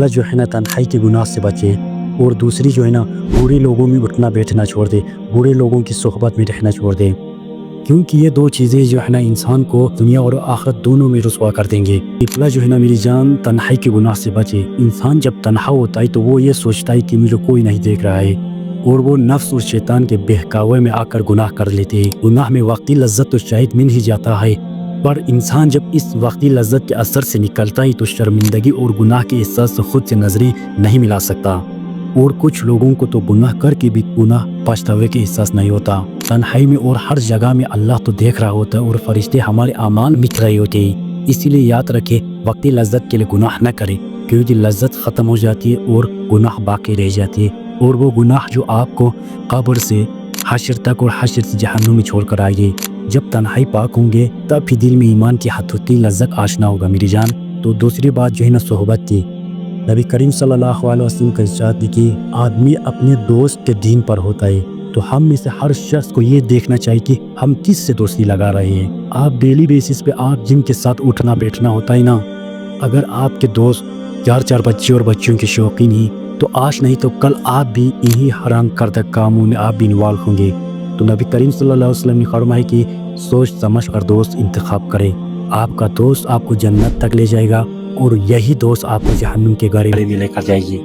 जो है ना तन्हाई के गुनाह से बचे, और दूसरी जो है ना बुरे लोगों में उठना बैठना छोड़ दे, बुरे लोगों की सोहबत में रहना छोड़ दे, क्योंकि ये दो चीज़ें जो है ना इंसान को दुनिया और आखिरत दोनों में रुसवा कर देंगे। इतना जो है ना मेरी जान तन्हाई के गुनाह से बचे। इंसान जब तन्हा होता है तो वो ये सोचता है कि मुझे कोई नहीं देख रहा है, और वो नफ्स और शैतान के बहकावे में आकर गुनाह कर लेते हैं। गुनाह में वक्ती लज्जत तो शायद मिल ही जाता है, पर इंसान जब इस वक्ती लज्जत के असर से निकलता है तो शर्मिंदगी और गुनाह के एहसास से खुद से नजरें नहीं मिला सकता। और कुछ लोगों को तो गुनाह करके भी गुनाह पछतावे के एहसास नहीं होता। तन्हाई में और हर जगह में अल्लाह तो देख रहा होता है और फरिश्ते हमारे अमाल मिट रहे होते हैं। इसीलिए याद रखे वक्ती लज्जत के लिए गुनाह न करे, क्योंकि लज्जत ख़त्म हो जाती है और गुनाह बाकी रह जाती है, और वो गुनाह जो आपको कब्र से हश्र तक और हश्र से जहन्नुम में छोड़ कर आएगी। जब तन्हाई पाक होंगे तब भी दिल में ईमान की हथौती लज्जत आशना होगा मेरी जान। तो दूसरी बात जो है ना सोहबत की, नबी करीम सल्लल्लाहु अलैहि वसल्लम का इरशाद है कि आदमी अपने दोस्त के दीन पर होता है। तो हम में से हर शख्स को ये देखना चाहिए कि हम किस से दोस्ती लगा रहे हैं। आप डेली बेसिस पे आप जिनके साथ उठना बैठना होता है ना, अगर आपके दोस्त 4 बच्चे और बच्चियों के शौकीन ही, तो आज नहीं तो कल आप भी इन्हीं हराम करदा कामों में आप भी इन्वॉल्व होंगे। तो नबी करीम सल्लल्लाहु अलैहि वसल्लम ने फरमाया कि सोच समझ कर दोस्त इंतखाब करें। आपका दोस्त आपको जन्नत तक ले जाएगा और यही दोस्त आपको जहन्नुम के गहरे में लेकर जाएगी।